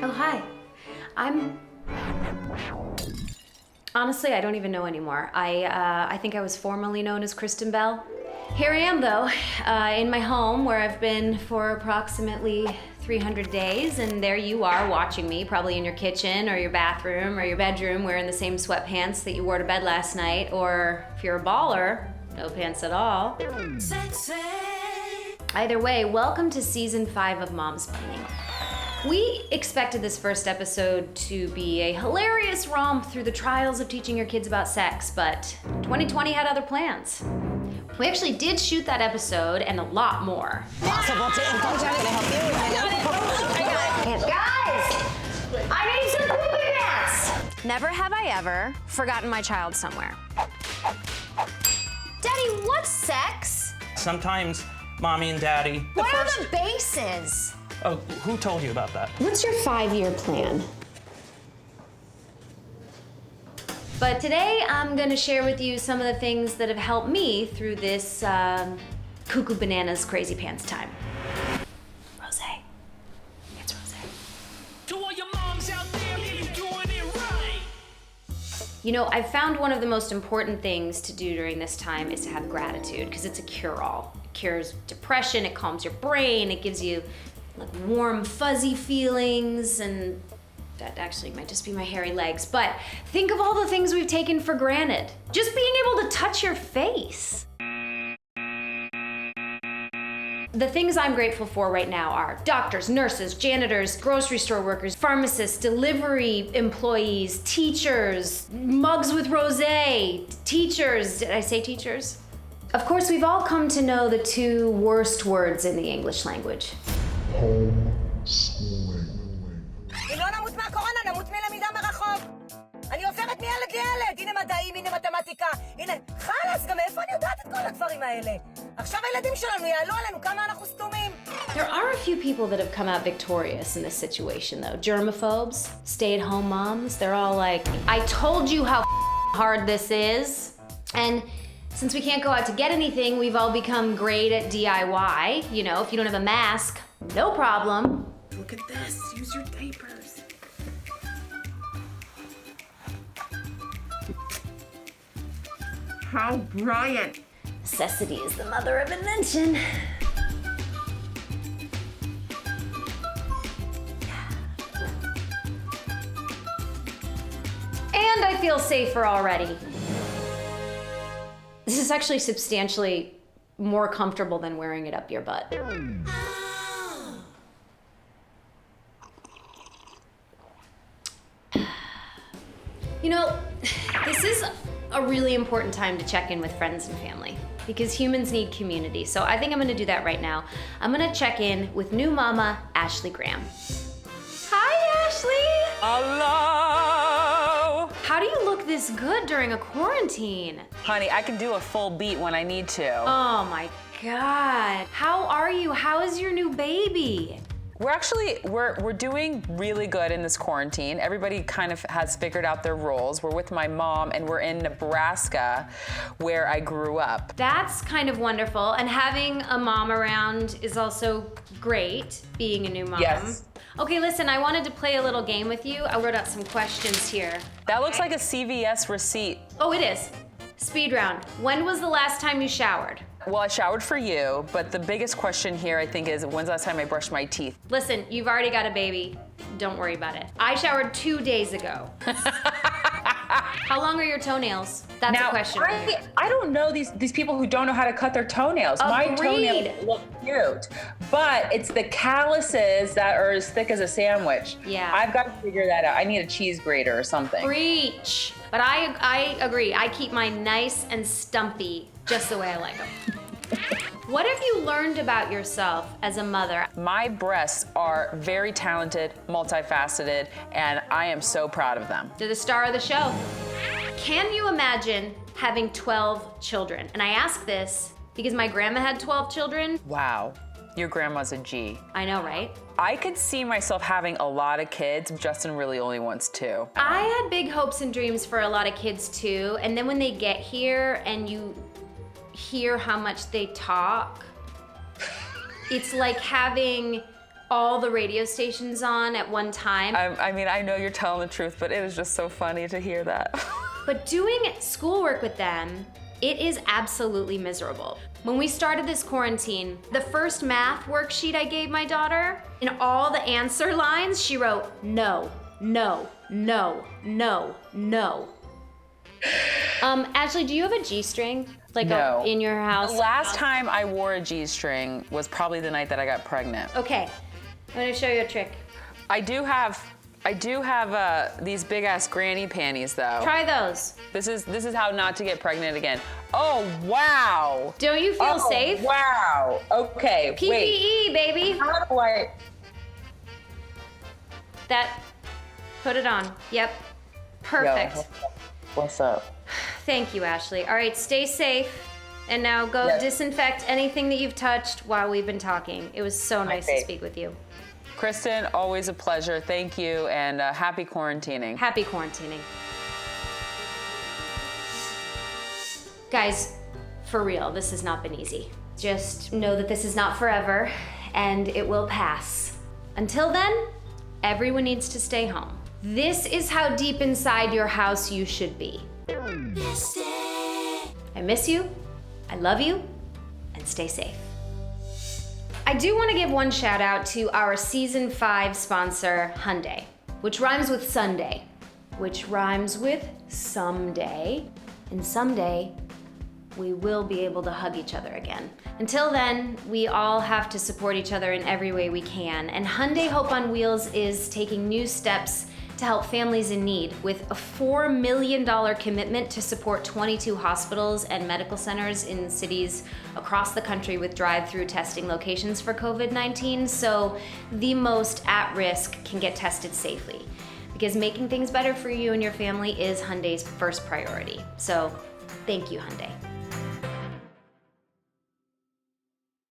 Oh, hi. Honestly, I don't even know anymore. I think I was formerly known as Kristen Bell. Here I am, though, in my home where I've been for approximately 300 days, and there you are watching me, probably in your kitchen or your bathroom or your bedroom, wearing the same sweatpants that you wore to bed last night, or if you're a baller, no pants at all. Sexy. Either way, welcome to season 5 of Momsplaining. We expected this first episode to be a hilarious romp through the trials of teaching your kids about sex, but 2020 had other plans. We actually did shoot that episode and a lot more. Possible to encourage you to help you. I got it. Guys, I need some poopy pants. Never have I ever forgotten my child somewhere. Daddy, what's sex? Sometimes mommy and daddy. What are the bases? Oh, who told you about that? What's your 5-year plan? But today I'm gonna share with you some of the things that have helped me through this cuckoo bananas crazy pants time. Rosé. It's rosé. To all your moms out there, you doing it right. You know, I've found one of the most important things to do during this time is to have gratitude, because it's a cure-all. It cures depression, it calms your brain, it gives you like warm, fuzzy feelings, and that actually might just be my hairy legs, but think of all the things we've taken for granted. Just being able to touch your face. The things I'm grateful for right now are doctors, nurses, janitors, grocery store workers, pharmacists, delivery employees, teachers, mugs with rosé, teachers. Did I say teachers? Of course, we've all come to know the 2 worst words in the English language. Homeschooling. לא נמות מהקורונה, נמות מלמידה מרחוק. אני עוברת מילד לילד. הנה מדעים, הנה מתמטיקה. הנה, חלאס, גם איפה אני יודעת את כל הדברים האלה? עכשיו הילדים שלנו יעלו עלינו כמה אנחנו סתומים. There are a few people that have come out victorious in this situation, though. Germaphobes, stay-at-home moms, they're all like, I told you how hard this is. And since we can't go out to get anything, we've all become great at DIY. You know, if you don't have a mask, no problem. Look at this. Use your diapers. How brilliant. Necessity is the mother of invention. And I feel safer already. This is actually substantially more comfortable than wearing it up your butt. You know, this is a really important time to check in with friends and family because humans need community. So I think I'm gonna do that right now. I'm gonna check in with new mama, Ashley Graham. Hi, Ashley. Hello! How do you look this good during a quarantine? Honey, I can do a full beat when I need to. Oh my God. How are you? How is your new baby? We're doing really good in this quarantine. Everybody kind of has figured out their roles. We're with my mom and we're in Nebraska where I grew up. That's kind of wonderful. And having a mom around is also great, being a new mom. Yes. Okay, listen, I wanted to play a little game with you. I wrote out some questions here. That looks like a CVS receipt. Oh, it is. Speed round. When was the last time you showered? Well, I showered for you, but the biggest question here, I think, is when's the last time I brushed my teeth? Listen, you've already got a baby. Don't worry about it. I showered 2 days ago. How long are your toenails? That's a question. I don't know these people who don't know how to cut their toenails. My Agreed. toenails look cute, but it's the calluses that are as thick as a sandwich. Yeah. I've got to figure that out. I need a cheese grater or something. Preach. But I agree. I keep mine nice and stumpy, just the way I like them. What have you learned about yourself as a mother? My breasts are very talented, multifaceted, and I am so proud of them. They're the star of the show. Can you imagine having 12 children? And I ask this because my grandma had 12 children. Wow, your grandma's a G. I know, right? I could see myself having a lot of kids. Justin really only wants 2. I had big hopes and dreams for a lot of kids too, and then when they get here and you hear how much they talk, it's like having all the radio stations on at one time. I mean, I know you're telling the truth, but it was just so funny to hear that. But doing schoolwork with them, it is absolutely miserable. When we started this quarantine, the first math worksheet I gave my daughter, in all the answer lines, she wrote, no, no, no, no, no. Ashley, do you have a G-string? Like No. in your house? The last time I wore a G-string was probably the night that I got pregnant. Okay, I'm gonna show you a trick. I do have these big ass granny panties though. Try those. This is how not to get pregnant again. Oh wow. Don't you feel Oh, safe? Wow. Okay. PPE, Wait. baby. How do I? Put it on. Yep. Perfect. Yo, what's up? Thank you, Ashley. All right, stay safe. And now go Yes. disinfect anything that you've touched while we've been talking. It was so nice to Okay. speak with you. Kristen, always a pleasure. Thank you, and happy quarantining. Happy quarantining. Guys, for real, this has not been easy. Just know that this is not forever, and it will pass. Until then, everyone needs to stay home. This is how deep inside your house you should be. I miss you, I love you, and stay safe. I do want to give one shout out to our season 5 sponsor, Hyundai, which rhymes with Sunday, which rhymes with someday, and someday we will be able to hug each other again. Until then, we all have to support each other in every way we can, and Hyundai Hope on Wheels is taking new steps to help families in need with a $4 million commitment to support 22 hospitals and medical centers in cities across the country with drive-through testing locations for COVID-19, so the most at risk can get tested safely. Because making things better for you and your family is Hyundai's first priority. So, thank you, Hyundai.